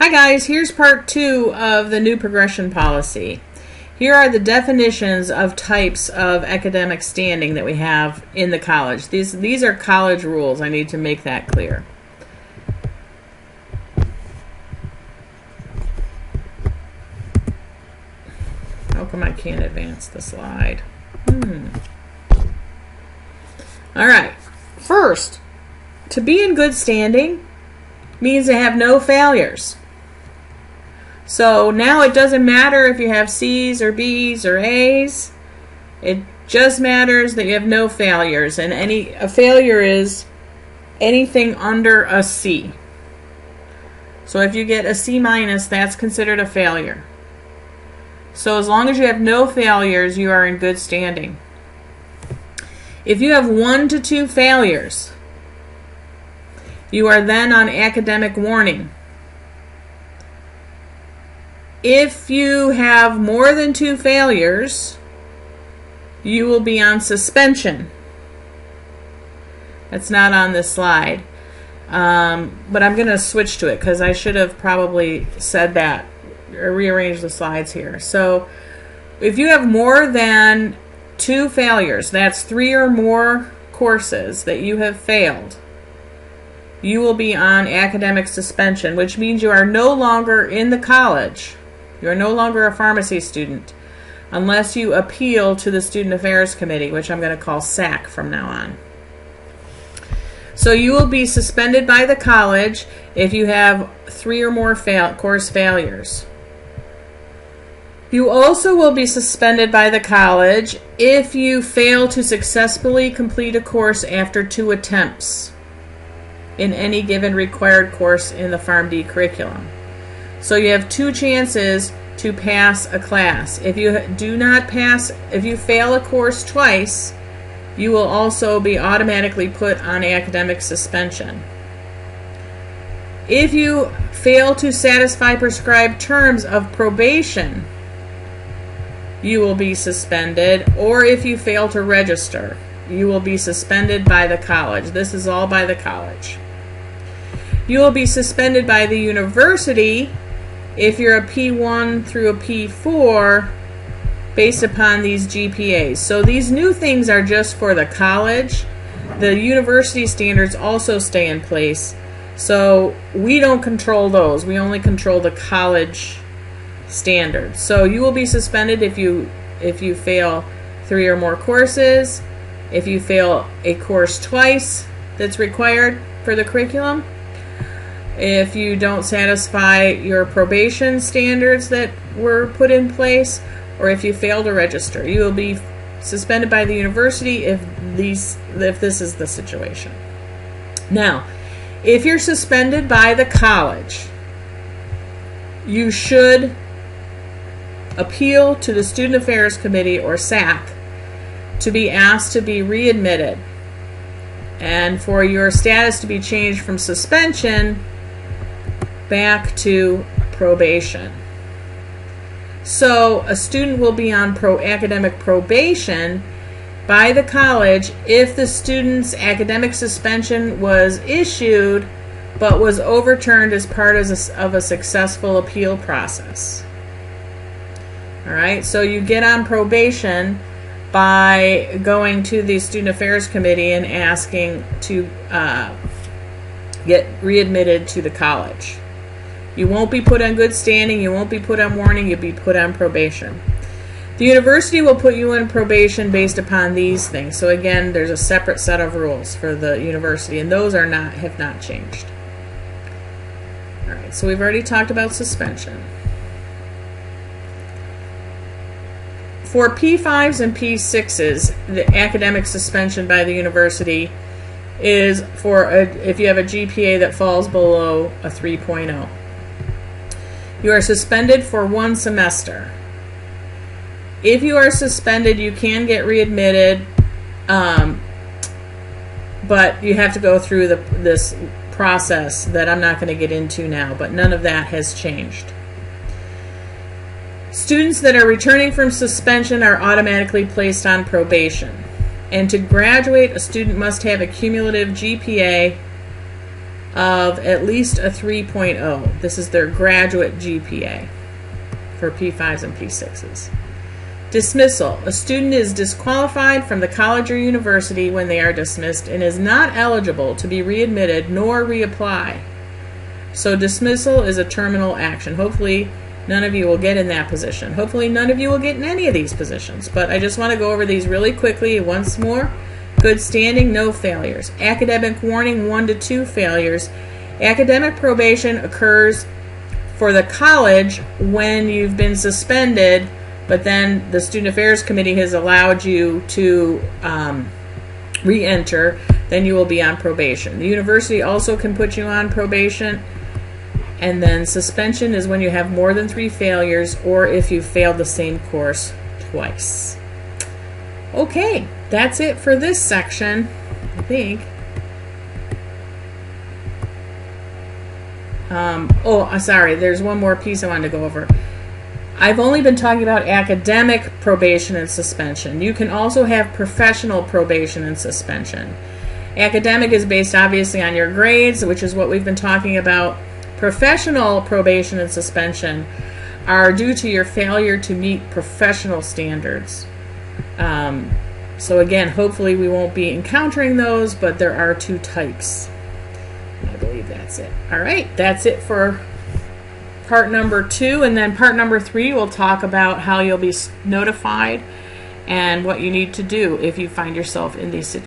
Hi guys, here's part 2 of the new progression policy. Here are the definitions of types of academic standing that we have in the college. These are college rules. I need to make that clear. How come I can't advance the slide? Alright, first, to be in good standing means to have no failures. So now it doesn't matter if you have C's or B's or A's. It just matters that you have no failures. And a failure is anything under a C. So if you get a C minus, that's considered a failure. So as long as you have no failures, you are in good standing. If you have 1 to 2 failures, you are then on academic warning. If you have more than 2 failures, you will be on suspension. That's not on this slide. But I'm going to switch to it because I should have probably said that or rearranged the slides here. So if you have more than 2 failures, that's 3 or more courses that you have failed, you will be on academic suspension, which means you are no longer in the college. You are no longer a pharmacy student unless you appeal to the Student Affairs Committee, which I'm going to call SAC from now on. So you will be suspended by the college if you have 3 or more course failures. You also will be suspended by the college if you fail to successfully complete a course after 2 attempts in any given required course in the PharmD curriculum. So you have 2 chances to pass a class. If you if you fail a course twice, you will also be automatically put on academic suspension. If you fail to satisfy prescribed terms of probation, you will be suspended. Or if you fail to register, you will be suspended by the college. This is all by the college. You will be suspended by the university if you're a P1 through a P4 based upon these GPAs. So these new things are just for the college. The university standards also stay in place. So we don't control those. We only control the college standards. So you will be suspended if you fail 3 or more courses, if you fail a course twice that's required for the curriculum, if you don't satisfy your probation standards that were put in place, or if you fail to register. You will be suspended by the university if this is the situation. Now, if you're suspended by the college, you should appeal to the Student Affairs Committee or SAC to be asked to be readmitted and for your status to be changed from suspension back to probation. So a student will be on academic probation by the college if the student's academic suspension was issued but was overturned as part of a successful appeal process. Alright, so you get on probation by going to the Student Affairs Committee and asking to get readmitted to the college. You won't be put on good standing, you won't be put on warning, you'll be put on probation. The university will put you on probation based upon these things. So again, there's a separate set of rules for the university, and those have not changed. Alright, so we've already talked about suspension. For P5s and P6s, the academic suspension by the university is for if you have a GPA that falls below a 3.0. You are suspended for 1 semester. If you are suspended, you can get readmitted, but you have to go through this process that I'm not going to get into now, but none of that has changed. Students that are returning from suspension are automatically placed on probation. And to graduate, a student must have a cumulative GPA of at least a 3.0. This is their graduate GPA for P5s and P6s. Dismissal. A student is disqualified from the college or university when they are dismissed and is not eligible to be readmitted nor reapply. So dismissal is a terminal action. Hopefully none of you will get in that position. Hopefully none of you will get in any of these positions. But I just want to go over these really quickly once more. Good standing, no failures. Academic warning, 1 to 2 failures. Academic probation occurs for the college when you've been suspended, but then the Student Affairs Committee has allowed you to re-enter. Then you will be on probation. The university also can put you on probation. And then suspension is when you have more than 3 failures or if you failed the same course twice. Okay, that's it for this section, I think. Sorry, there's one more piece I wanted to go over. I've only been talking about academic probation and suspension. You can also have professional probation and suspension. Academic is based obviously on your grades, which is what we've been talking about. Professional probation and suspension are due to your failure to meet professional standards. So again, hopefully we won't be encountering those, but there are 2 types. I believe that's it. All right, that's it for part number 2, and then part number 3 we'll talk about how you'll be notified and what you need to do if you find yourself in these situations.